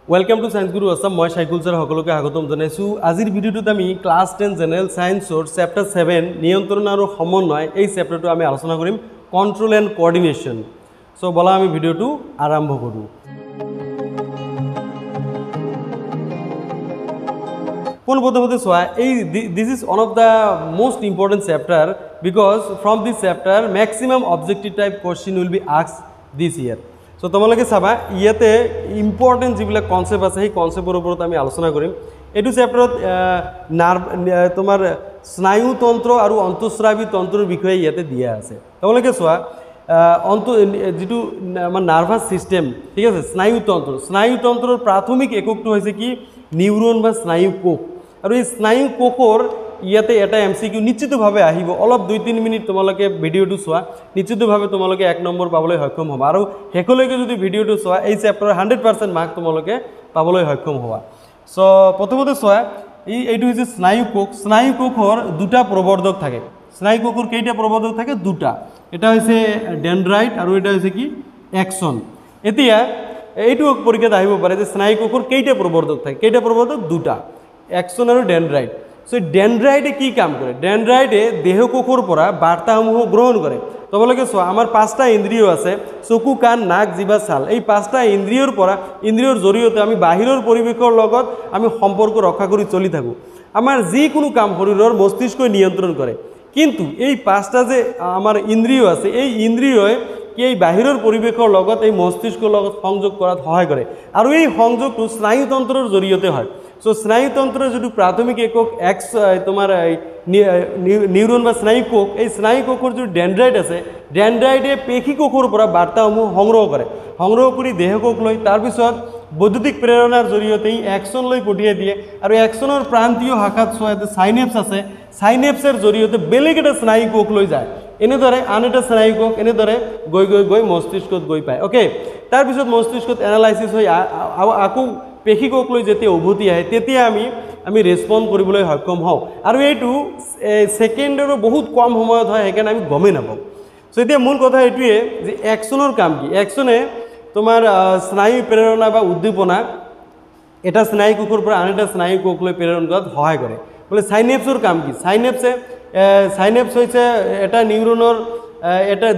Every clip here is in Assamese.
वेलकम टू साइंस गुरु असम मैं शाइकुल सर सकलोके स्वागतम जानाइछु। आजिर भिडिओत आमी क्लास 10 जेनेरेल साइंसर चैप्टार 7 नियंत्रण और समन्वय এই चैप्टारটো आमी आलोचना करिम कंट्रोल एंड कोअर्डिनेशन। सो बला आमी भिडिओটো आरम्भ करूँ। पोनप्रथमते चोৱা this is one of the most important chapter because from this chapter maximum objective type question will be asked this year. So तुम्हारे चाबा इते इम्पोर्टेंट जी कन्सेप्ट आछे कन्सेप्टर ऊपर आम आलोचना करिम। यू चैप्टार नार्व तुमार स्नायुतंत्र और अंतस्रावी तंत्र विषय इते दिया आछे। तुम्हारे चोৱা जी नार्भास सिस्टेम ठीक है स्नायुतंत्र प्राथमिक एककटो होइছে कि निउरन बा स्नायु कोष और ये स्नायु कोषर इते एटा एमसीकिউ निश्चित भावे आहिब अलप 2-3 मिनिट तुम्हारे भिडिओटो चोৱা निश्चित भावे तुम्हारे 1 नम्बर पाबले सक्षम हबा और हेकলৈকে যদি भिडिओटो चोৱা এই चैप्टार 100% मार्क तुम्हारे पाबले सक्षम हबा। सो प्रथमते चोৱা এইটো হৈছে স্নায়ু কোষৰ দুটা প্ৰবৰ্ধক থাকে। স্নায়ু কোষৰ কেইটা প্ৰবৰ্ধক থাকে? দুটা। এটা হৈছে ডেনড্ৰাইট আৰু এটা হৈছে কি এক্সন। এতিয়া এইটো পৰীক্ষাত আহিব পাৰে যে স্নায়ু কোষৰ কেইটা প্ৰবৰ্ধক থাকে? কেইটা প্ৰবৰ্ধক? দুটা, এক্সন আৰু ডেনড্ৰাইট। सो डेनड्राइटे की काम करे? डेनड्राइटे देह कोषर पर बार्ताসমূह ग्रहण करे। तुम्हारे चोৱা आमार 5टा इंद्रिय आछे चकु कान नाक जिभा छाल। এই 5টা इंद्रियर पर इंद्रियर जरिए आमी बाहिৰৰ परिवेशৰ লগত आमी सम्पर्क रक्षा करि चलि थाकো। आमार जिकोनो काम शरीৰৰ मस्तिष्क नियंत्रण करे। किन्तु এই 5টা जे आमार इंद्रिय आछे এই इंद्रियই এই বাহিৰৰ পৰিৱেশৰ লগত এই মস্তিষ্কৰ লগত সংযোগ কৰাত সহায় কৰে আৰু এই সংযোগটো স্নায়ুতন্ত্ৰৰ জৰিয়তে হয়। सो स्नायुतंत्र जो प्राथमिक एकक एक्स तुमार निउरन बा स्नायु कोष এই স্নায়ু কোষৰ जो डेनड्राइट আছে डेनड्राइटे पेशी कोषৰ পৰা বাৰ্তাসমূহ সংগ্ৰহ কৰে। সংগ্ৰহ কৰি দেহ কোষ লৈ তাৰ পিছত বৈদ্যুতিক প্ৰেৰণাৰ জৰিয়তে এক্সন লৈ পঠিয়াই দিয়ে আৰু এক্সনৰ প্ৰান্তীয় শাখাত চোৱাতে সাইনেপস আছে। সাইনেপসৰ জৰিয়তে বেলেগ এটা স্নায়ু কোষ লৈ যায়। এনেদৰে আন এটা স্নায়ু কোষ এনেদৰে গৈ মস্তিষ্কত গৈ পায়। ওকে, তাৰ পিছত মস্তিষ্কত এনালাইসিস হৈ আকৌ पेशी कोष লৈ যেতিয়া উভতি আহে তেতিয়া আমি ৰেসপন্ড কৰিবলৈ সক্ষম হওঁ আৰু এইটো সেকেন্ডৰ বহুত কম সময়ত হয় সেইকাৰণে আমি গমেই নাপাওঁ। সো এতিয়া মূল কথা এইটোৱে যে এক্সনৰ কাম কি? এক্সনে তোমাৰ স্নায়ু প্ৰেৰণা বা উদ্দীপনা এটা স্নায়ু কোষৰ পৰা আন এটা স্নায়ু কোষলৈ প্ৰেৰণ কৰাত সহায় কৰে। বলে সাইনেপসৰ কাম কি? সাইনেপস হৈছে এটা নিউৰনৰ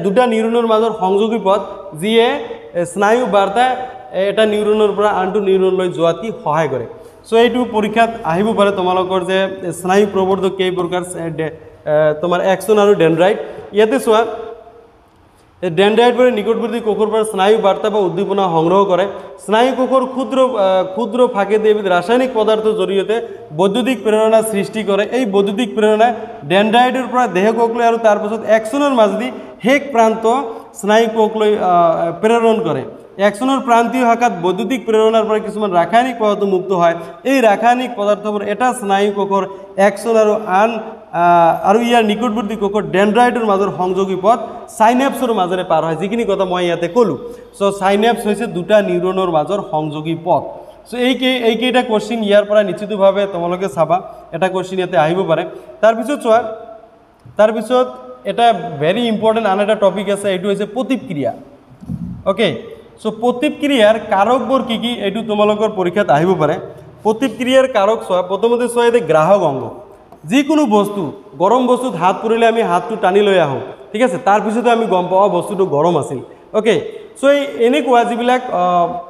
দুটা নিউৰনৰ মাজৰ সংযোগী পথ যিয়ে স্নায়ু বাৰ্তা এটা নিউৰনৰ পৰা আনটো নিউৰনলৈ যোৱাত কি সহায় কৰে। সো এইটো পৰীক্ষাত আহিব পাৰে তোমালোকৰ যে স্নায়ু প্ৰবৰ্ধক কেই প্ৰকাৰ তোমাৰ এক্সন আৰু ডেনড্ৰাইট। ইয়াতে চোৱা ডেনড্ৰাইটবোৰে নিকটৱৰ্তী কোষৰ পৰা স্নায়ু বাৰ্তা বা উদ্দীপনা সংগ্ৰহ কৰে। স্নায়ু কোষৰ ক্ষুদ্ৰ ফাঁকে এবিধ ৰাসায়নিক পদাৰ্থৰ জৰিয়তে বৈদ্যুতিক প্ৰেৰণা সৃষ্টি কৰে। এই বৈদ্যুতিক প্ৰেৰণা ডেনড্ৰাইটৰ পৰা দেহ কোষলৈ আৰু তাৰ পাছত এক্সনৰ মাজেদি শেষ প্ৰান্ত স্নায়ু কোষলৈ প্ৰেৰণ কৰে। এক্সনৰ প্ৰান্তীয় শাখাত বৈদ্যুতিক প্ৰেৰণাৰ পৰা কিছুমান ৰাসায়নিক পদাৰ্থ মুক্ত হয়। এই ৰাসায়নিক পদাৰ্থবোৰ এটা স্নায়ু কোষৰ এক্সন আৰু ইয়াৰ নিকটৱৰ্তী কোষৰ ডেনড্ৰাইটৰ মাজৰ সংযোগী পথ সাইনেপসৰ মাজেৰে পাৰ হয়, যিখিনি কথা মই ইয়াতে ক'লোঁ। সো সাইনেপস হৈছে দুটা নিউৰনৰ মাজৰ সংযোগী পথ। সো এইকেইটা কোশ্চিন ইয়াৰ পৰা নিশ্চিতভাৱে তোমালোকে চাবা এটা কোশ্চিন ইয়াতে আহিব পাৰে। তাৰপিছত চোৱা তাৰপিছত এটা ভেৰি ইম্পৰ্টেণ্ট আন এটা টপিক আছে, এইটো হৈছে প্ৰতিক্ৰিয়া। ওকে, সো প্ৰতিক্ৰিয়াৰ কাৰকবোৰ কি কি এইটো তোমালোকৰ পৰীক্ষাত আহিব পাৰে। প্ৰতিক্ৰিয়াৰ কাৰক চোৱা প্ৰথমতে চোৱা এতে গ্ৰাহক অংগ। যিকোনো বস্তু গৰম বস্তুত হাত পৰিলে আমি হাতটো টানি লৈ আহোঁ, ঠিক আছে, তাৰপিছতে আমি গম পাওঁ বস্তুটো গৰম আছিল। ওকে, সো এই এনেকুৱা যিবিলাক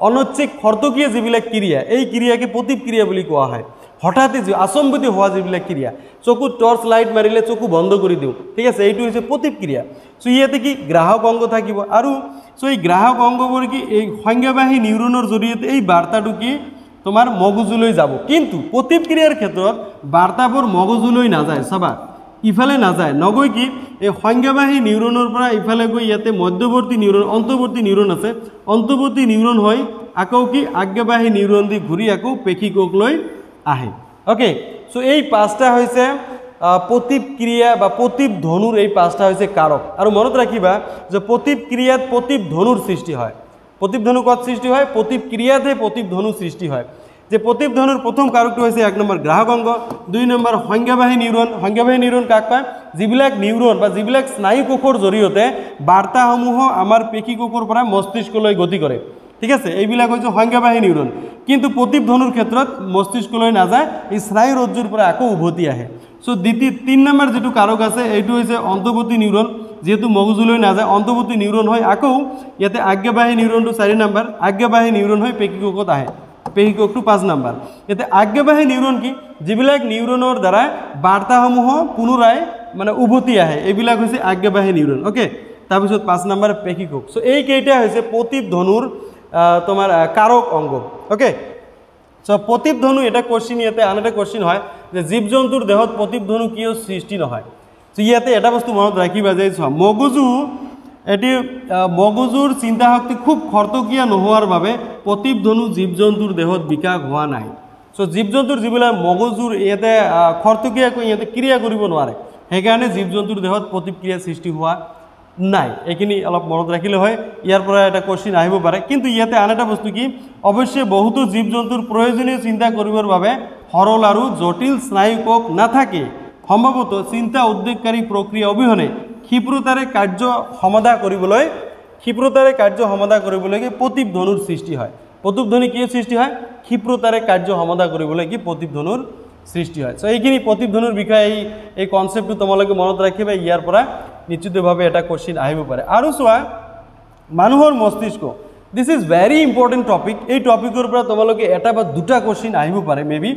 অনৈচ্ছিক খৰতকীয়া যিবিলাক ক্ৰিয়া এই ক্ৰিয়াকে প্ৰতিক্ৰিয়া বুলি কোৱা হয়। হঠাতে আচম্বিত হোৱা যিবিলাক ক্ৰিয়া, চকুত টৰ্চ লাইট মাৰিলে চকু বন্ধ কৰি দিওঁ, ঠিক আছে, এইটো হৈছে প্ৰতিক্ৰিয়া। সো ইয়াতে কি গ্ৰাহক অংগ থাকিব আৰু সো এই গ্ৰাহক অংগবোৰ কি এই সংজ্ঞাবাহী নিউৰনৰ জৰিয়তে এই বাৰ্তাটো কি তোমাৰ মগজুলৈ যাব। কিন্তু প্ৰতিক্ৰিয়াৰ ক্ষেত্ৰত বাৰ্তাবোৰ মগজুলৈ নাযায়। চাবা ইফালে নাযায়, নগৈ কি এই সংজ্ঞাবাহী নিউৰনৰ পৰা ইফালে গৈ ইয়াতে মধ্যৱৰ্তী নিউৰন অন্তৰ্বৰ্তী নিউৰন আছে, অন্তৰ্বৰ্তী নিউৰন হৈ আকৌ কি আজ্ঞাবাহী নিউৰন দি ঘূৰি আকৌ পেশী কোষলৈ আহে। ওকে, সো এই 5টা হৈছে প্ৰতিক্ৰিয়া বা প্ৰতিধ্বনুৰ এই 5টা হৈছে কাৰক। আৰু মনত ৰাখিবা যে প্ৰতিক্ৰিয়াত প্ৰতিধ্বনুৰ সৃষ্টি হয়। প্ৰতিধ্বনু ক'ত সৃষ্টি হয়? প্ৰতিক্ৰিয়াতে প্ৰতিধ্বনু সৃষ্টি হয়। যে প্ৰতিধ্বনুৰ প্ৰথম কাৰকটো হৈছে 1 নম্বৰ গ্ৰাহক অংগ, 2 নম্বৰ সংজ্ঞাবাহী নিউৰন। সংজ্ঞাবাহী নিউৰন কাক কয়? যিবিলাক নিউৰন বা যিবিলাক স্নায়ু কোষৰ জৰিয়তে বাৰ্তাসমূহ আমাৰ পেশী কোষৰ পৰা মস্তিষ্কলৈ গতি কৰে। ঠিক আছে এইবিলাক হৈছে সংজ্ঞাবাহী নিউৰন কিন্তু প্ৰতিপধনুৰ ক্ষেত্ৰত মস্তিষ্কলৈ নাযায় এই স্নায়ু ৰজ্জুৰ পৰা আকৌ উভতি আহে সো দ্বিতীয় 3 নম্বৰ যেটো কাৰক আছে এইটো হৈছে অন্তৰ্বৰ্তী নিউৰন যেহেতু মগজুলৈ নাযায় অন্তৰ্বৰ্তী নিউৰন হয় আকৌ ইয়াতে আজ্ঞাবাহী নিউৰনটো 4 নম্বৰ আজ্ঞাবাহী নিউৰন হয় পেশীকোষত আহে পেশীকোষটো 5 নম্বৰ ইয়াতে আজ্ঞাবাহী নিউৰন কি যিবিলাক নিউৰনৰ দ্বাৰা বাৰ্তাসমূহ পুনৰায় মানে উভতি আহে এইবিলাক হৈছে আজ্ঞাবাহী নিউৰন ওকে তাৰপিছত 5 নম্বৰ পেশীকোষ সো এই কেইটা হৈছে প্ৰতিপধনুৰ তোমার কারক অঙ্গ ওকে সো প্রতিপধনু এটা কোশ্চিন ইয়াতে আন এটা কোশ্চিন হয় যে জীবজন্তুর দেহত প্রতিপধনু কিয় সৃষ্টি নহয় তো ইয়াতে এটা বস্তু মনত রাখিবা যে মগজু এটি মগজুর চিন্তা শক্তি খুব খৰতকীয়া নোহোৱাৰ বাবে প্ৰতিপধনু জীবজন্তুৰ দেহত বিকাশ হোৱা নাই সো জীবজন্তুৰ যিবিলাক মগজুৰ ইয়াতে খৰতকীয়াকৈ ইয়াতে ক্ৰিয়া কৰিব নোৱাৰে সেইকাৰণে জীবজন্তুৰ দেহত প্ৰতিক্ৰিয়া সৃষ্টি হোৱা নাই এইখিনি অলপ মনত ৰাখিলে হয় ইয়াৰ পৰা এটা কোশ্চিন আহিব পাৰে কিন্তু ইয়াতে আন এটা বস্তু কি অৱশ্যে বহুতো জীবজন্তুৰ প্ৰয়োজনীয় চিন্তা কৰিবৰ বাবে সৰল আৰু জটিল স্নায়ুকোষ নাথাকে সম্ভৱতঃ চিন্তা উদ্বেগকাৰী প্ৰক্ৰিয়া অবিহনে ক্ষিপ্ৰতাৰে কাৰ্য সমাধা কৰিবলৈ প্ৰতিপধনুৰ সৃষ্টি হয় প্ৰতিপধনু কি সৃষ্টি হয় ক্ষিপ্ৰতাৰে কাৰ্য সমাধা কৰিবলৈ কি প্ৰতিপধনুৰ সৃষ্টি হয় সো এইখিনি প্ৰতিপধনুৰ বিষয়ে এই কনসেপ্টটো তোমালোকে মনত ৰাখিবা ইয়াৰ পৰা নিশ্চিতভাৱে এটা কোশ্চিন আহিব পাৰে আৰু চোৱা মানুহৰ মস্তিষ্ক this is very important topic এই টপিকৰ পৰা তোমালোকে এটা বা দুটা কোশ্চিন আহিব পাৰে মেবি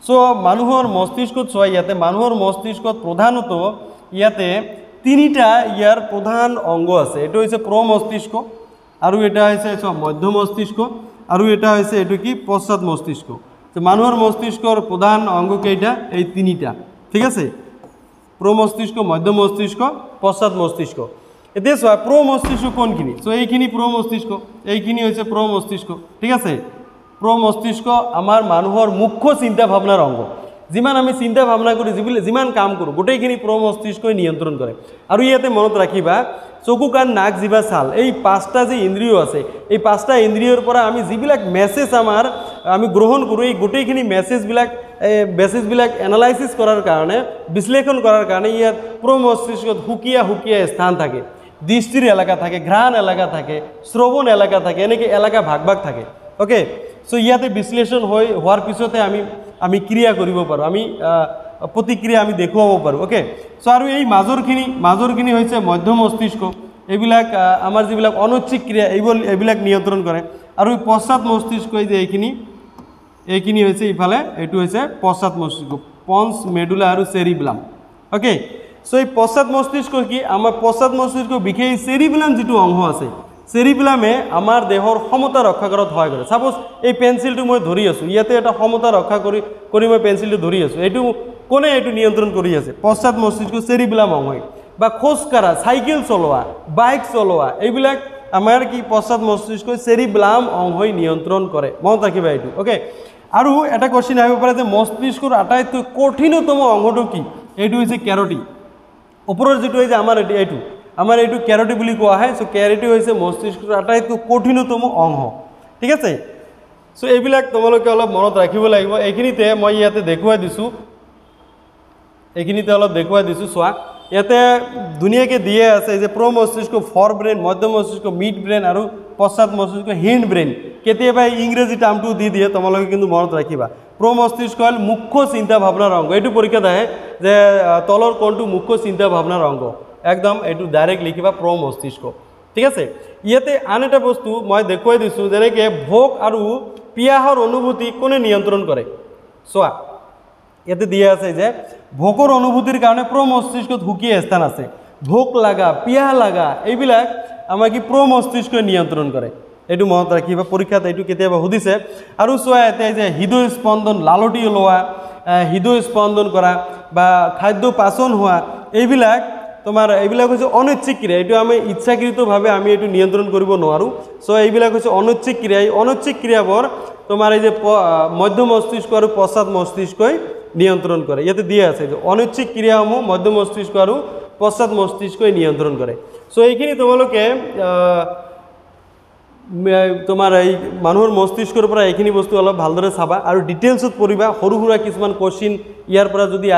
সো মানুহৰ মস্তিষ্কত চোৱা ইয়াতে মানুহৰ মস্তিষ্কত প্ৰধানতঃ ইয়াতে তিনিটা ইয়াৰ প্ৰধান অংগ আছে এটো হৈছে প্ৰমস্তিষ্ক আৰু এটা হৈছে মধ্য মস্তিষ্ক আৰু এটা হৈছে এটো কি পশ্চাৎ মস্তিষ্ক তো মানুহৰ মস্তিষ্কৰ প্ৰধান অংগ কেইটা এই তিনিটা ঠিক আছে প্ৰমস্তিষ্ক মধ্য মস্তিষ্ক পশ্চাৎ মস্তিষ্ক এতিয়া চোৱা প্ৰমস্তিষ্ক কোনখিনি সো এইখিনি প্ৰমস্তিষ্ক এইখিনি হৈছে প্ৰমস্তিষ্ক ঠিক আছে প্ৰমস্তিষ্ক আমাৰ মানুহৰ মুখ্য চিন্তা ভাৱনাৰ অংগ যিমান আমি চিন্তা ভাৱনা কৰি যিমান কাম কৰোঁ গোটেইখিনি প্ৰমস্তিষ্কই নিয়ন্ত্ৰণ কৰে আৰু ইয়াতে মনত ৰাখিবা চকু কাণ নাক জিভা ছাল এই পাঁচটা যে ইন্দ্ৰিয় আছে এই পাঁচটা ইন্দ্ৰিয়ৰ পৰা আমি যিবিলাক মেছেজ আমি গ্ৰহণ কৰোঁ এই গোটেইখিনি মেছেজবিলাক এনালাইসিস কৰাৰ কাৰণে বিশ্লেষণ কৰাৰ কাৰণে ইয়াত প্ৰমস্তিষ্কত হুকিয়া স্থান থাকে দৃষ্টিৰ এলেকা থাকে ঘ্ৰাণ এলেকা থাকে শ্ৰৱণ এলেকা থাকে এনেকৈ এলেকা ভাগ থাকে ওকে সো ইয়াতে বিশ্লেষণ হোৱাৰ পিছতে আমি ক্ৰিয়া কৰিব পাৰোঁ আমি প্ৰতিক্ৰিয়া আমি দেখুৱাব পাৰোঁ ওকে সো আৰু এই মাজৰখিনি হৈছে মধ্য মস্তিষ্ক এইবিলাক আমাৰ যিবিলাক অনৈচ্ছিক ক্ৰিয়া এইবিলাক নিয়ন্ত্ৰণ কৰে আৰু এই পশ্চাৎ মস্তিষ্ক যে এইখিনি হৈছে ইফালে এইটো হৈছে পশ্চাৎ মস্তিষ্ক পন্স মেডুলা আৰু চেৰিবেলাম ওকে সো এই পশ্চাৎ মস্তিষ্ক কি আমাৰ পশ্চাৎ মস্তিষ্ক বিশেষ চেৰিবেলাম যেটো অংশ আছে চেৰিবেলামে আমাৰ দেহৰ সমতা ৰক্ষা কৰাত সহায় কৰে সাপোজ এই পেন্সিলটো মই ধৰি আছো ইয়াতে এটা সমতা ৰক্ষা কৰি মই পেন্সিলটো ধৰি আছো এইটো কোনে এইটো নিয়ন্ত্ৰণ কৰি আছে পশ্চাৎ মস্তিষ্ক চেৰিবেলাম অংশ বা খোজ কাঢ়া সাইকেল চলোৱা বাইক চলোৱা এইবিলাক আমাৰ কি পশ্চাৎ মস্তিষ্ক চেৰিবেলাম অংশই নিয়ন্ত্ৰণ কৰে মনত ৰাখিবা এইটো ওকে আৰু এটা কোশ্চিন আহিব পাৰে যে মস্তিষ্কৰ আটাইতকৈ কঠিনতম অংশটো কি এইটো হৈছে কেৰটি ওপৰৰ যেটো এই যে আমাৰ এইটো কেৰটি বুলি কোৱা হয় সো কেৰটি হৈছে মস্তিষ্কৰ আটাইতকৈ কঠিনতম অংশ ঠিক আছে সো এইবিলাক তোমালোকে অলপ মনত ৰাখিব লাগিব এইখিনিতে মই ইয়াতে দেখুৱাই দিছো চোৱা ইয়াতে দুনিয়াকে দিয়ে আছে যে প্ৰমস্তিষ্ক ফৰ ব্ৰেইন মধ্য মস্তিষ্ক মিড ব্ৰেইন আৰু পশ্চাৎ মস্তিষ্ক হিন্ড ব্ৰেইন কেতিয়াবা ইংৰাজী টাৰ্মটো দিয়ে তোমালোকে কিন্তু মনত ৰাখিবা প্ৰমস্তিষ্ক হ'ল মুখ্য চিন্তা ভাৱনাৰ অংগ এইটো পৰীক্ষাত আহে যে তলৰ কোনটো মুখ্য চিন্তা ভাৱনাৰ অংগ একদম এইটো ডাইৰেক্ট লিখিবা প্ৰমস্তিষ্ক ঠিক আছে ইয়াতে আন এটা বস্তু মই দেখুৱাই দিছো যেনেকৈ ভোক আৰু পিয়াহৰ অনুভূতি কোনে নিয়ন্ত্ৰণ কৰে চোৱা ইয়াতে দিয়া আছে যে ভোকৰ অনুভূতিৰ কাৰণে প্ৰমস্তিষ্কত হুকিয়া স্থান আছে ভোক লাগা পিয়াহ লাগা এইবিলাক আমাৰ কি প্ৰমস্তিষ্কই নিয়ন্ত্ৰণ কৰে এইটো মনত ৰাখিবা পৰীক্ষাত এইটো কেতিয়াবা সুধিছে আৰু চোৱা এতিয়া যে হৃদয় স্পন্দন লালটি ওলোৱা হৃদয় স্পন্দন কৰা বা খাদ্য পাচন হোৱা এইবিলাক হৈছে অনৈচ্ছিক ক্ৰিয়া এইটো আমি ইচ্ছাকৃতভাৱে আমি এইটো নিয়ন্ত্ৰণ কৰিব নোৱাৰোঁ সো এইবিলাক হৈছে অনৈচ্ছিক ক্ৰিয়া এই অনৈচ্ছিক ক্ৰিয়াবোৰ তোমাৰ এই যে মধ্য মস্তিষ্ক আৰু পশ্চাৎ মস্তিষ্কই নিয়ন্ত্ৰণ কৰে ইয়াতে দিয়া আছে যে অনৈচ্ছিক ক্ৰিয়াসমূহ মধ্য মস্তিষ্ক আৰু পশ্চাৎ মস্তিষ্কই নিয়ন্ত্ৰণ কৰে সো এইখিনি তোমালোকে তোমাৰ এই মানুহৰ মস্তিষ্কৰ পৰা এইখিনি বস্তু অলপ ভালদৰে চাবা আৰু ডিটেইলছত পঢ়িবা সৰু সুৰা কিছুমান কোশ্চিন ইয়াৰ পৰা যদি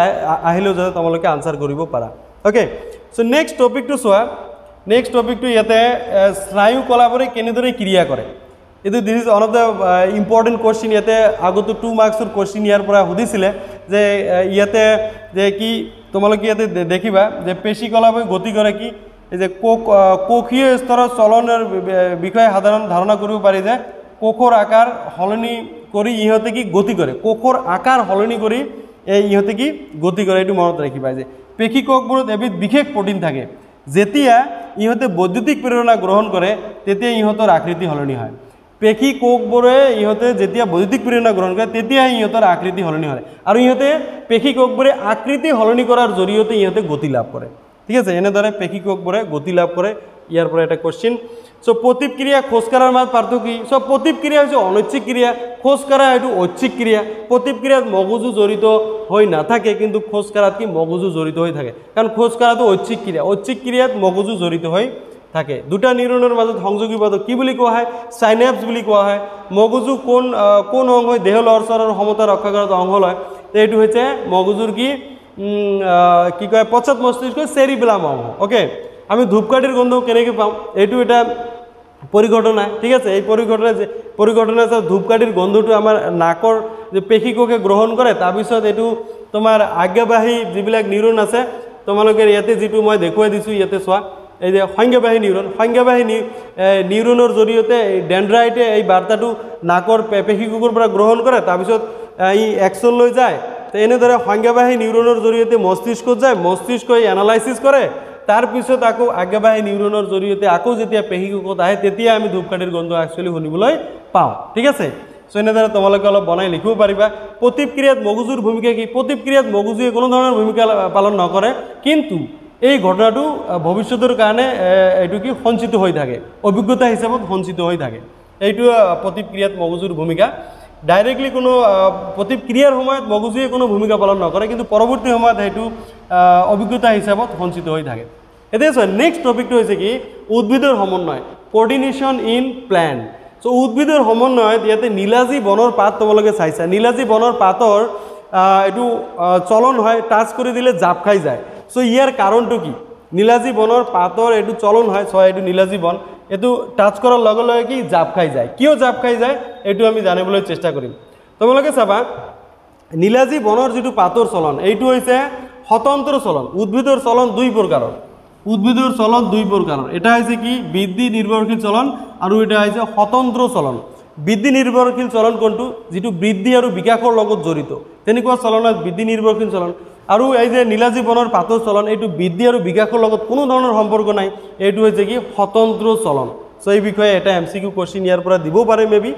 আহিলেও যাতে তোমালোকে আনসাৰ কৰিব পাৰা ওকে সো নেক্সট টপিকটো চোৱা নেক্সট টপিকটো ইয়াতে স্নায়ু কলাবোৰে কেনেদৰে ক্ৰিয়া কৰে এইটো this is one of the important question. ইয়াতে আগতো 2 মাৰ্কছৰ কুৱেশ্যন ইয়াৰ পৰা সুধিছিলে যে ইয়াতে যে কি তোমালোকে ইয়াতে দেখিবা যে পেশীকলাপে গতি কৰে কি এই যে কোষীয় স্তৰৰ চলনৰ বিষয়ে সাধাৰণ ধাৰণা কৰিব পাৰি যে কোষৰ আকাৰ সলনি কৰি ইহঁতে কি গতি কৰে, কোষৰ আকাৰ সলনি কৰি ইহঁতে কি গতি কৰে। এইটো মনত ৰাখিবা যে পেশী কোষবোৰত এবিধ বিশেষ প্ৰটিন থাকে, যেতিয়া ইহঁতে বৈদ্যুতিক প্ৰেৰণা গ্ৰহণ কৰে তেতিয়া ইহঁতৰ আকৃতি সলনি হয়। পেশী কোষবোৰে ইহঁতে যেতিয়া বৈদ্যুতিক প্ৰেৰণা গ্ৰহণ কৰে তেতিয়াহে ইহঁতৰ আকৃতি সলনি হয়, আৰু ইহঁতে পেশী কোষবোৰে আকৃতি সলনি কৰাৰ জৰিয়তে ইহঁতে গতি লাভ কৰে। ঠিক আছে, এনেদৰে পেশী কোষবোৰে গতি লাভ কৰে। ইয়াৰ পৰা এটা কুৱেশ্যন। সো প্ৰতিক্ৰিয়া খোজকাঢ়াৰ মাজত পাৰ্থক্য কি? সো প্ৰতিক্ৰিয়া হৈছে অনৈচ্ছিক ক্ৰিয়া, খোজকাঢ়া এইটো ঐচ্ছিক ক্ৰিয়া। প্ৰতিক্ৰিয়াত মগজু জড়িত হৈ নাথাকে, কিন্তু খোজকাঢ়াত কি মগজু জড়িত হৈ থাকে, কাৰণ খোজকাঢ়াটো ঐচ্ছিক ক্ৰিয়া, ঐচ্ছিক ক্ৰিয়াত মগজু জড়িত হৈ থাকে। দুটা নিউৰনৰ মাজত সংযোগী পদাৰ্থ কি বুলি কোৱা হয়? সাইনেপছ বুলি কোৱা হয়। মগজু কোন অংশ দেহ লৰচৰ আৰু সমতা ৰক্ষা কৰাত অংশ লয়? এইটো হৈছে মগজুৰ কি কয় পশ্চাৎ মস্তিষ্কৰ চেৰিবেলাম অংশ। ওকে, আমি ধূপকাঠিৰ গন্ধ কেনেকৈ পাওঁ? এইটো এটা পৰিঘটনা। ঠিক আছে, এই পৰিঘটনা ধূপকাঠিৰ গন্ধটো আমাৰ নাকৰ যে পেশী কোষে গ্ৰহণ কৰে, তাৰপিছত এইটো তোমাৰ আজ্ঞাবাহী যিবিলাক নিউৰন আছে, তোমালোকে ইয়াতে যিটো মই দেখুৱাই দিছোঁ ইয়াতে চোৱা, এই যে সংজ্ঞাবাহী নিউৰন, সংজ্ঞাবাহী নিউৰনৰ জৰিয়তে ডেনড্ৰাইটে এই বাৰ্তাটো নাকৰ পেশী কোষৰ পৰা গ্ৰহণ কৰে, তাৰপিছত ই এক্সন লৈ যায়। তো এনেদৰে সংজ্ঞাবাহী নিউৰনৰ জৰিয়তে মস্তিষ্কত যায়, মস্তিষ্কই এনালাইচিছ কৰে, তাৰপিছত আকৌ আজ্ঞাবাহী নিউৰনৰ জৰিয়তে আকৌ যেতিয়া পেশী কোষত আহে তেতিয়া আমি ধূপকাঠিৰ গন্ধ একচুৱেলি শুনিবলৈ পাওঁ। ঠিক আছে, সো এনেদৰে তোমালোকে অলপ বনাই লিখিব পাৰিবা। প্ৰতিক্ৰিয়াত মগজুৰ ভূমিকা কি? প্ৰতিক্ৰিয়াত মগজুৱে কোনো ধৰণৰ ভূমিকা পালন নকৰে, কিন্তু এই ঘটনাটো ভৱিষ্যতৰ কাৰণে এইটো কি সঞ্চিত হৈ থাকে, অভিজ্ঞতা হিচাপত সঞ্চিত হৈ থাকে। এইটো প্ৰতিক্ৰিয়াত মগজুৰ ভূমিকা। ডাইৰেক্টলি কোনো প্ৰতিক্ৰিয়াৰ সময়ত মগজুৱে কোনো ভূমিকা পালন নকৰে, কিন্তু পৰৱৰ্তী সময়ত সেইটো অভিজ্ঞতা হিচাপত সঞ্চিত হৈ থাকে। এতিয়া চোৱা, নেক্সট টপিকটো হৈছে কি উদ্ভিদৰ সমন্বয়, কোঅৰ্ডিনেশ্যন ইন প্লান্ট। সো উদ্ভিদৰ সমন্বয়ত ইয়াতে নীলাজী বনৰ পাত তোমালোকে চাইছা, নীলাজী বনৰ পাতৰ এইটো চলন হয়, টাচ কৰি দিলে জাপ খাই যায়। সো ইয়াৰ কাৰণটো কি? নীলাজী বনৰ পাতৰ এইটো চলন হয়, চোৱা এইটো নীলাজী বন, এইটো টাচ কৰাৰ লগে লগে কি জাপ খাই যায়। কিয় জাপ খাই যায় এইটো আমি জানিবলৈ চেষ্টা কৰিম। তোমালোকে চাবা নীলাজী বনৰ যিটো পাতৰ চলন এইটো হৈছে স্বতন্ত্ৰ চলন। উদ্ভিদৰ চলন দুই প্ৰকাৰৰ, উদ্ভিদৰ চলন দুই প্ৰকাৰৰ। এটা হৈছে কি বৃদ্ধি নিৰ্ভৰশীল চলন, আৰু এটা হৈছে স্বতন্ত্ৰ চলন। বৃদ্ধি নিৰ্ভৰশীল চলন কোনটো? যিটো বৃদ্ধি আৰু বিকাশৰ লগত জড়িত, তেনেকুৱা চলনত বৃদ্ধি নিৰ্ভৰশীল চলন। আৰু এই যে নীলাজী বনৰ পাতৰ চলন এইটো বৃদ্ধি আৰু বিকাশৰ লগত কোনো ধৰণৰ সম্পৰ্ক নাই, এইটো হৈছে কি স্বতন্ত্ৰ চলন। সো এই বিষয়ে এটা MCQ কুৱেশ্যন ইয়াৰ পৰা দিব পাৰে মেবি,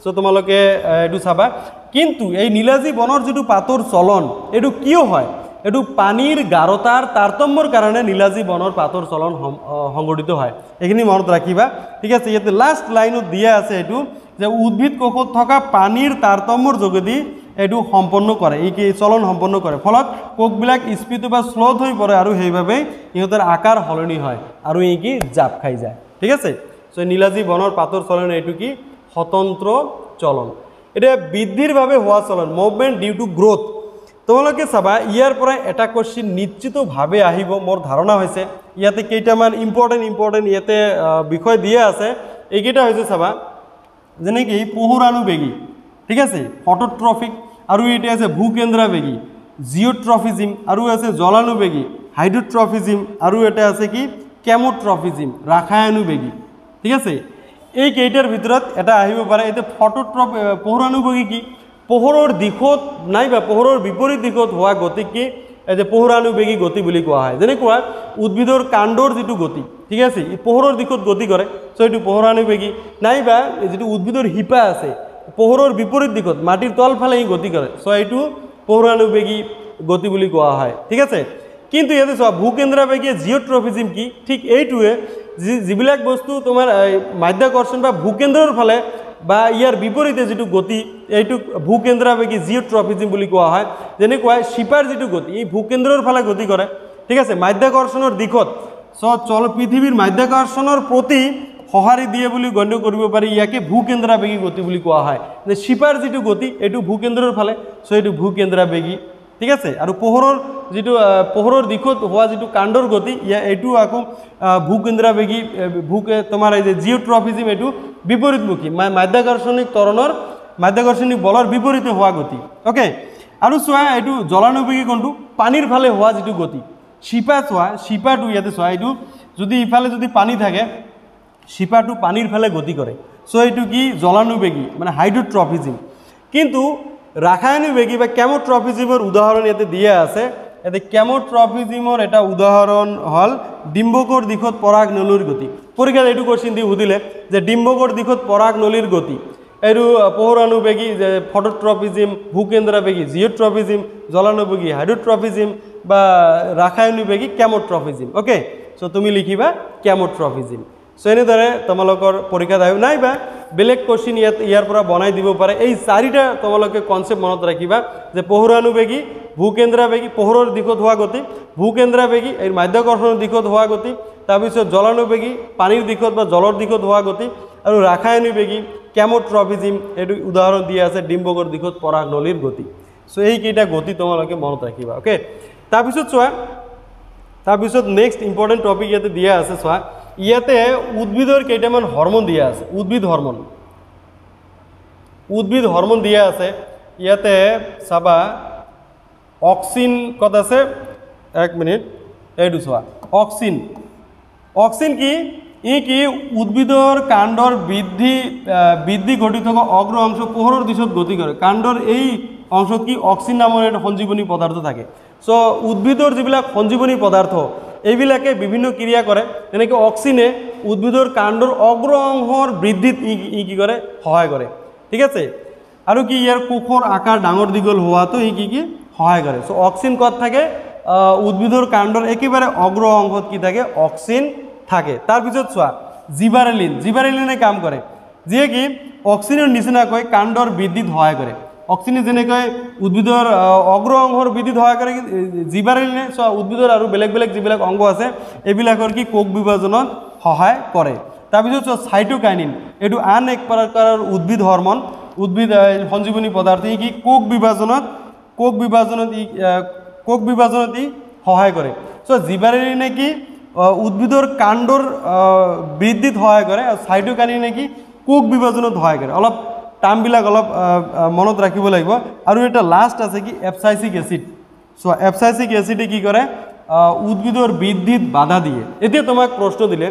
সো তোমালোকে এইটো চাবা। কিন্তু এই নীলাজী বনৰ যিটো পাতৰ চলন এইটো কিয় হয়? এইটো পানীৰ গাঢ়তাৰ তাৰতম্যৰ কাৰণে নীলাজী বনৰ পাতৰ চলন সংঘটিত হয়, এইখিনি মনত ৰাখিবা। ঠিক আছে, ইয়াতে লাষ্ট লাইনত দিয়া আছে এইটো যে উদ্ভিদ কোষত থকা পানীৰ তাৰতম্যৰ যোগেদি এইটো সম্পন্ন কৰে, এই কি চলন সম্পন্ন কৰে, ফলত কোষবিলাক স্পীড বা শ্লথ হৈ পৰে, আৰু সেইবাবে ইহঁতৰ আকাৰ সলনি হয়, আৰু এই কি জাপ খাই যায়। ঠিক আছে, সো নীলাজী বনৰ পাতৰ চলন এইটো কি স্বতন্ত্ৰ চলন। এতিয়া বৃদ্ধিৰ বাবে হোৱা চলন, মুভমেণ্ট ডিউ টু গ্ৰোথ। তোমালোকে চাবা ইয়াৰ পৰা এটা কুৱেশ্যন নিশ্চিতভাৱে আহিব, মোৰ ধাৰণা হৈছে। ইয়াতে কেইটামান ইম্পৰ্টেণ্ট ইয়াতে বিষয় দিয়া আছে, এইকেইটা হৈছে চাবা, যেনেকি পহুৰাণুবেগী, ঠিক আছে, ফটোট্ৰফিক, আৰু এটা আছে ভূকেন্দ্ৰাবেগী, জিঅ'ট্ৰফিজিম, আৰু আছে জলানুবেগী, হাইড্ৰোট্ৰফিজিম, আৰু এটা আছে কি কেমোট্ৰফিজিম, ৰাসায়নুবেগী। ঠিক আছে, এই কেইটাৰ ভিতৰত এটা আহিব পাৰে। এতিয়া পহুৰাণুবেগী কি? পোহৰৰ দিশত নাইবা পোহৰৰ বিপৰীত দিশত হোৱা গতিক কি এই যে পোহৰাণুবেগী গতি বুলি কোৱা হয়। যেনেকুৱা উদ্ভিদৰ কাণ্ডৰ যিটো গতি, ঠিক আছে, ই পোহৰৰ দিশত গতি কৰে, সো এইটো পোহৰাণুবেগী। নাইবা যিটো উদ্ভিদৰ শিপা আছে পোহৰৰ বিপৰীত দিশত মাটিৰ তলফালে ই গতি কৰে, সো এইটো পোহৰাণুবেগী গতি বুলি কোৱা হয়। ঠিক আছে, কিন্তু ইয়াতে চোৱা ভূকেন্দ্ৰাবেগী জিঅ'ট্ৰফিজিম কি? ঠিক এইটোৱে যিবিলাক বস্তু তোমাৰ মাধ্যাকৰ্ষণ বা ভূকেন্দ্ৰৰ ফালে বা ইয়াৰ বিপৰীতে যিটো গতি এইটো ভূকেন্দ্ৰাবেগী জিঅ'ট্ৰফিজিম বুলি কোৱা হয়। যেনেকুৱা শিপাৰ যিটো গতি এই ভূকেন্দ্ৰৰ ফালে গতি কৰে, ঠিক আছে, মাধ্যাকৰ্ষণৰ দিশত। সো পৃথিৱীৰ মাধ্যাকৰ্ষণৰ প্ৰতি সঁহাৰি দিয়ে বুলি গণ্য কৰিব পাৰি, ইয়াকে ভূকেন্দ্ৰাবেগী গতি বুলি কোৱা হয়। যে শিপাৰ যিটো গতি এইটো ভূকেন্দ্ৰৰ ফালে, সো এইটো ভূকেন্দ্ৰাবেগী। ঠিক আছে, আৰু পোহৰৰ যিটো পোহৰৰ দিশত হোৱা যিটো কাণ্ডৰ গতি এইটো আকৌ ভূকেন্দ্ৰাবেগী তোমাৰ এই যে জিঅ'ট্ৰফিজম এইটো বিপৰীতমুখী মাধ্যাকৰ্ষণিক ত্বৰণৰ মাধ্যাকৰ্ষণিক বলৰ বিপৰীতে হোৱা গতি ওকে আৰু চোৱা এইটো জলানুবেগী কোনটো পানীৰ ফালে হোৱা যিটো গতি শিপা চোৱা শিপাটো ইয়াতে চোৱা এইটো যদি ইফালে যদি পানী থাকে শিপাটো পানীৰ ফালে গতি কৰে সো এইটো কি জলানুবেগী মানে হাইড্ৰোট্ৰফিজম কিন্তু ৰাসায়নিকবেগী বা কেমোট্ৰফিজমৰ উদাহৰণ ইয়াতে দিয়া আছে এতে কেমোট্ৰফিজমৰ এটা উদাহৰণ হল ডিম্বকৰ দিশত পৰাগ নলীৰ গতি পৰীক্ষাত এইটো কোশ্চেন দি সুধিলে যে ডিম্বকৰ দিশত পৰাগ নলীৰ গতি এইটো পোহৰানুবেগী যে ফটোট্ৰফিজম ভূকেন্দ্ৰাবেগী জিঅ'ট্ৰফিজম জলানুবেগী হাইড্ৰোট্ৰফিজম বা ৰাসায়নিকবেগী কেমোট্ৰফিজম ওকে সো তুমি লিখিবা কেমোট্ৰফিজম সো এনেদৰে তোমালোকৰ পৰীক্ষাত আহিব নাইবা বেলেগ কোশ্চেন ইয়াৰ পৰা বনাই দিব পাৰে এই চাৰিটা তোমালোকে কনসেপ্ট মনত ৰাখিবা যে পোহৰানুবেগী ভূকেন্দ্ৰাবেগী পোহৰৰ দিশত হোৱা গতি ভূকেন্দ্ৰাবেগী এই মাধ্যাকৰ্ষণৰ দিশত হোৱা গতি তাৰপিছত জলানুবেগী পানীৰ দিশত বা জলৰ দিশত হোৱা গতি আৰু ৰাসায়নিকবেগী কেমোট্ৰফিজম এইটো উদাহৰণ দিয়া আছে ডিম্বকৰ দিশত পৰাগ নলীৰ গতি সো এই কেইটা গতি তোমালোকে মনত ৰাখিবা ওকে তাৰপিছত চোৱা তাৰপিছত নেক্সট ইম্পৰ্টেন্ট টপিক ইয়াতে দিয়া আছে চোৱা ইয়াতে উদ্ভিদৰ কেইটামান হৰমোন দিয়া আছে উদ্ভিদ হৰমোন দিয়া আছে ইয়াতে চাবা অক্সিন কত আছে এক মিনিট এইটো চোৱা অক্সিন কি উদ্ভিদৰ কাণ্ডৰ বৃদ্ধি ঘটি থকা অগ্ৰ অংশ পোহৰৰ দিশত গতি কৰে কাণ্ডৰ এই অংশ কি অক্সিন নামৰ এটা সঞ্জীৱনী পদাৰ্থ থাকে সো উদ্ভিদৰ যিবিলাক সঞ্জীৱনী পদাৰ্থ এইবিলাকে বিভিন্ন ক্ৰিয়া কৰে যেনেকৈ অক্সিনে উদ্ভিদৰ কাণ্ডৰ অগ্ৰ অংশৰ বৃদ্ধিত কি কৰে সহায় কৰে ঠিক আছে আৰু কি ইয়াৰ কোষৰ আকাৰ ডাঙৰ দীঘল হোৱাটো কি সহায় কৰে সো অক্সিন কত থাকে উদ্ভিদৰ কাণ্ডৰ একেবাৰে অগ্ৰ অংশত কি থাকে অক্সিন থাকে তাৰ পিছত চোৱা জিবাৰেলিনে কাম কৰে যিয়ে কি অক্সিনৰ নিচিনাকৈ কাণ্ডৰ বৃদ্ধিত সহায় কৰে অক্সিনে যেনেকৈ উদ্ভিদৰ অগ্ৰ অংশৰ বৃদ্ধিত সহায় কৰে জিবাৰেলিনে চোৱা উদ্ভিদৰ আৰু বেলেগ বেলেগ যিবিলাক অংগ আছে এইবিলাকৰ কি কোষ বিভাজনত সহায় কৰে তাৰপিছত চোৱা সাইটোকাইনিন এইটো আন এক প্ৰকাৰৰ উদ্ভিদ হৰমোন উদ্ভিদ সঞ্জীৱনী পদাৰ্থ কি কোষ বিভাজনত সহায় কৰে সো জিবাৰেলিনে কি উদ্ভিদৰ কাণ্ডৰ বৃদ্ধিত সহায় কৰে আৰু সাইটোকাইনিনে কি কোষ বিভাজনত সহায় কৰে অলপ টাৰ্মবিলাক অলপ মনত ৰাখিব লাগিব আৰু এটা লাষ্ট আছে কি এপসাইসিক এসিড সো এপসাইসিক এসিডে কি কৰে উদ্ভিদৰ বৃদ্ধিত বাধা দিয়ে এতিয়া তোমাক প্ৰশ্ন দিলে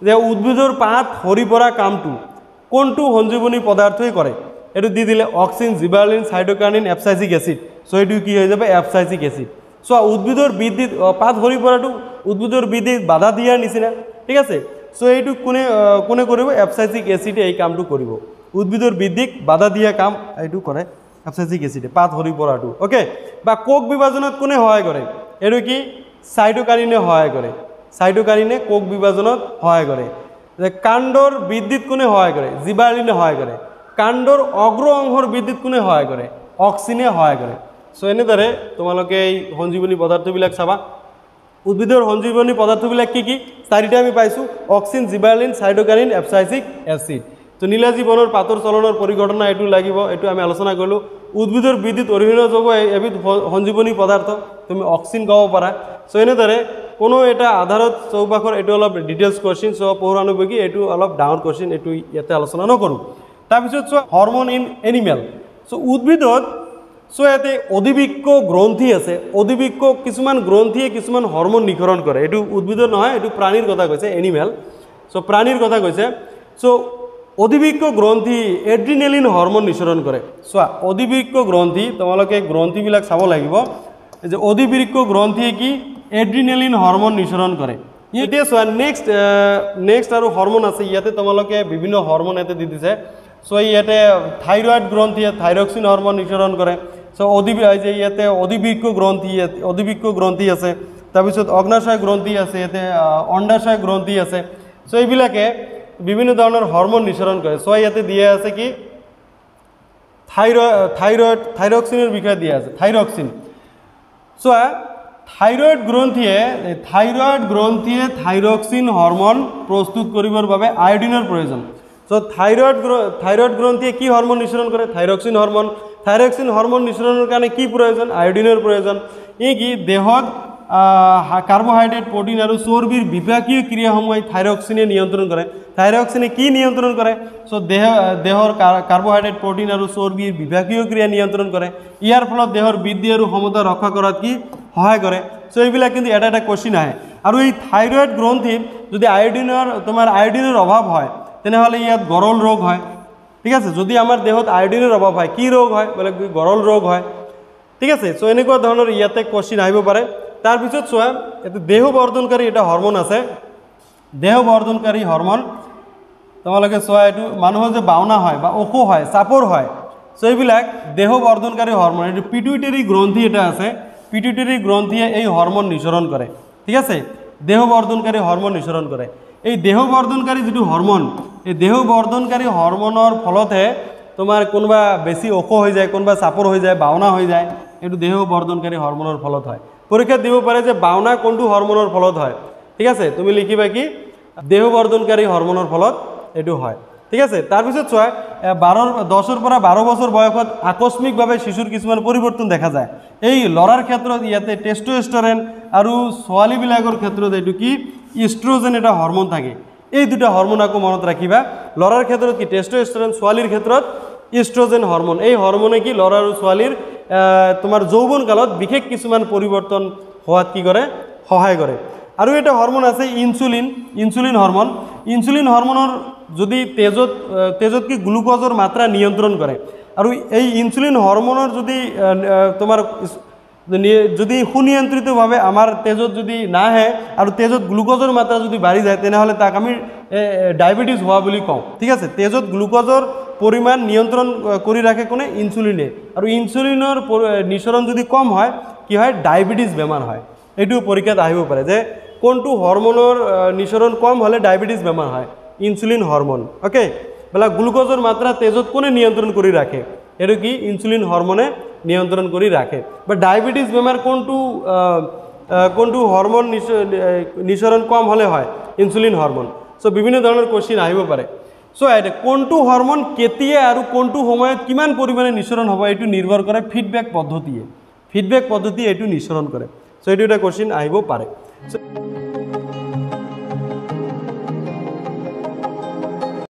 যে উদ্ভিদৰ পাত সৰি পৰা কামটো কোনটো সঞ্জীৱনী পদাৰ্থই কৰে এটো দি দিলে auxin gibberellin cytokinin abscisic acid so এটো কি হৈ যাবে এপসাইসিক এসিড সো উদ্ভিদৰ বৃদ্ধিত পাত সৰি পৰাটো উদ্ভিদৰ বৃদ্ধিত বাধা দিয়াৰ নিচিনা ঠিক আছে সো এইটো কোনে কৰিব এপসাইসিক এসিডে এই কামটো কৰিব উদ্ভিদৰ বৃদ্ধিক বাধা দিয়া কাম এইটো কৰে এপসাইসিক এসিডে পাত সৰি পৰাটো ওকে বা কোষ বিভাজনত কোনে সহায় কৰে এটো কি সাইটোকাইনিনে সহায় কৰে সাইটোকাইনিনে কোষ বিভাজনত সহায় কৰে যে কাণ্ডৰ বৃদ্ধিত কোনে সহায় কৰে জিবাৰেলিনে সহায় কৰে কাণ্ডৰ অগ্ৰ অংশৰ বৃদ্ধিত কোনে সহায় কৰে অক্সিনে সহায় কৰে সো এনেদৰে তোমালোকে এই সঞ্জীৱনী পদাৰ্থবিলাক চাবা উদ্ভিদৰ সঞ্জীৱনী পদাৰ্থবিলাক কি চাৰিটা আমি পাইছো auxin gibberellin cytokinin abscisic acid তো নীলাজী বনৰ পাতৰ চলনৰ পৰিঘটনা এইটো লাগিব এইটো আমি আলোচনা কৰিলো উদ্ভিদৰ বৃদ্ধিত অৰিহণা যোগোৱা এবিধ সঞ্জীৱনী পদাৰ্থ তুমি অক্সিন গাব পাৰা সো এনেদৰে কোনো এটা আধাৰত চৌপাশৰ এইটো অলপ ডিটেইলছ কোশ্চেন সো পোহৰানুবেগী এইটো অলপ ডাঙৰ কোশ্চেন এইটো ইয়াতে আলোচনা নকৰো তাৰপিছত চোৱা হৰমোন ইন এনিমেল সো উদ্ভিদত সো ইয়াতে অধিবৃক্ক গ্ৰন্থি আছে অধিবৃক্ক কিছুমান গ্ৰন্থিয়ে কিছুমান হৰমোন নিঃসৰণ কৰে এইটো উদ্ভিদৰ নহয় এইটো প্ৰাণীৰ কথা কৈছে এনিমেল সো প্ৰাণীৰ কথা কৈছে সো অধিবৃক্ক গ্ৰন্থি এড্ৰিনেলিন হৰমোন নিঃসৰণ কৰে চোৱা অধিবৃক্ক গ্ৰন্থি তোমালোকে গ্ৰন্থিবিলাক চাব লাগিব যে অধিবৃক্ক গ্ৰন্থিয়ে কি এড্ৰিনেলিন হৰমোন নিঃসৰণ কৰে এতিয়া চোৱা নেক্সট আৰু হৰমোন আছে ইয়াতে তোমালোকে বিভিন্ন হৰমোন ইয়াতে দি দিছে সো ইয়াতে থাইৰয়েড গ্ৰন্থিয়ে থাইৰক্সিন হৰমোন নিঃসৰণ কৰে সো ইয়াতে অধিবৃক্ক গ্ৰন্থি আছে তাৰপিছত অগ্নাশয় গ্ৰন্থি আছে ইয়াতে অণ্ডাশয় গ্ৰন্থি আছে সো এইবিলাকে বিভিন্ন ধৰণৰ হৰমোন নিঃসৰণ কৰে সো ইয়াতে দিয়া আছে কি থাইৰক্সিনৰ বিষয়ে দিয়া আছে থাইৰক্সিন সো থাইৰয়েড গ্ৰন্থিয়ে থাইৰক্সিন হৰমোন প্ৰস্তুত কৰিবৰ বাবে আয়োডিনৰ প্ৰয়োজন সো থাইরয়েড গ্রন্থিয়ে কি হরমোন নিঃসরণ করে? থাইরক্সিন হরমোন নিঃসরণের কারণে কি প্রয়োজন? আয়োডিনের প্রয়োজন। এই কি দেহত কার্বোহাইড্রেট প্রোটিন আর চর্বির বিপাকীয় ক্রিয়াসমূহ থাইরক্সিনে নিয়ন্ত্রণ করে। থাইরক্সিনে কি নিয়ন্ত্রণ করে? সো দেহর কার্বোহাইড্রেট প্রোটিন আর চর্বির বিপাকীয় ক্রিয়া নিয়ন্ত্রণ করে। ইয়ার ফলত দেহর বৃদ্ধি আর ক্ষমতা রক্ষা করাত কি সহায় করে। সো এইবিলাক কিন্তু এটা একটা কোশ্চিন আহে। আর এই থাইরয়েড গ্রন্থিত যদি আয়োডিনের অভাব হয় তেনেহলে ইয়াত গরল রোগ হয়। ঠিক আছে, যদি আমার দেহত আয়োডিনের অভাব হয় কি রোগ হয়? বলে গরল রোগ হয়। ঠিক আছে, সো এনেকুৱা ধৰণৰ ইয়াতে কোশ্চিন আহিব পাৰে। তাৰপিছত চোৱা, এইটো দেহ বৰ্ধনকাৰী এটা হৰমোন আছে। দেহ বৰ্ধনকাৰী হৰমোন তোমালোকে চোৱা, এইটো মানুহৰ যে বাওনা হয় বা অসুখ হয়, চাপৰ হয়, সো এইবিলাক দেহ বৰ্ধনকাৰী হৰমোন। এইটো পিটুইটাৰী গ্ৰন্থি এটা আছে, পিটুইটাৰী গ্ৰন্থিয়ে এই হৰমোন নিঃসৰণ কৰে। ঠিক আছে, দেহ বৰ্ধনকাৰী হৰমোন নিঃসৰণ কৰে। এই দেহ বৰ্ধনকাৰী যিটো হৰমোন, এই দেহ বৰ্ধনকাৰী হৰমোনৰ ফলতহে তোমাৰ কোনোবা বেছি অসুখ হৈ যায়, কোনোবা চাপৰ হৈ যায়, বাওনা হৈ যায়, এইটো দেহ বৰ্ধনকাৰী হৰমোনৰ ফলত হয়। পৰীক্ষাত দিব পাৰে যে বাওনা কোনটো হৰমোনৰ ফলত হয়। ঠিক আছে, তুমি লিখিবা কি দেহ বৰ্ধনকাৰী হৰমোনৰ ফলত এইটো হয়। ঠিক আছে, তাৰপিছত চোৱা, 10ৰ পৰা 12 বছৰ বয়সত আকস্মিকভাৱে শিশুৰ কিছুমান পৰিৱৰ্তন দেখা যায়। এই ল'ৰাৰ ক্ষেত্ৰত ইয়াতে টেষ্টষ্টেৰন আৰু ছোৱালীবিলাকৰ ক্ষেত্ৰত এইটো কি ইষ্ট্ৰজেন এটা হৰমোন থাকে। এই দুটা হৰমোন আকৌ মনত ৰাখিবা। ল'ৰাৰ ক্ষেত্ৰত কি টেষ্টষ্টেৰন, ছোৱালীৰ ক্ষেত্ৰত ইষ্ট্ৰজেন হৰমোন। এই হৰমোনে কি ল'ৰা আৰু ছোৱালীৰ তোমাৰ যৌৱন কালত বিশেষ কিছুমান পৰিৱৰ্তন হোৱাত কি কৰে? সহায় কৰে। আৰু এটা হৰমোন আছে ইনসুলিন হৰমোন। ইনসুলিন হৰমোনৰ যদি তেজত কি গ্লুকোজৰ মাত্ৰা নিয়ন্ত্ৰণ কৰে। আৰু এই ইনসুলিন হৰমোনৰ যদি যদি সুনিয়ন্ত্ৰিতভাৱে আমাৰ তেজত যদি নাহে আৰু তেজত গ্লুকোজৰ মাত্ৰা যদি বাঢ়ি যায় তেনেহ'লে তাক আমি ডায়েবেটিছ হোৱা বুলি কওঁ। ঠিক আছে, তেজত গ্লুকোজৰ পৰিমাণ নিয়ন্ত্ৰণ কৰি ৰাখে কোনে? ইনসুলিনে। আৰু ইনসুলিনৰ নিঃসৰণ যদি কম হয় কি হয়? ডায়েবেটিছ বেমাৰ হয়। এইটো পৰীক্ষাত আহিব পাৰে যে কোনটো হৰমোনৰ নিঃসৰণ কম হ'লে ডায়েবেটিছ বেমাৰ হয়? Insulin hormone. ওকে, বলা গ্লুকোজৰ মাত্ৰা তেজত কোনে নিয়ন্ত্ৰণ কৰি ৰাখে? এইটো কি ইনসুলিন হৰমোনে নিয়ন্ত্ৰণ কৰি ৰাখে। বা ডায়েবেটিছ বেমাৰ কোনটো হৰমোন নিঃসৰণ কম হ'লে হয়? Insulin hormone. সো বিভিন্ন ধৰণৰ কোশ্চিন আহিব পাৰে। সো কোনটো হৰমোন কেতিয়া আৰু কোনটো সময়ত কিমান পৰিমাণে নিঃসৰণ হ'ব এইটো নিৰ্ভৰ কৰে ফিডবেক পদ্ধতিয়ে এইটো নিঃসৰণ কৰে। সো এইটো এটা কোশ্চিন আহিব পাৰে।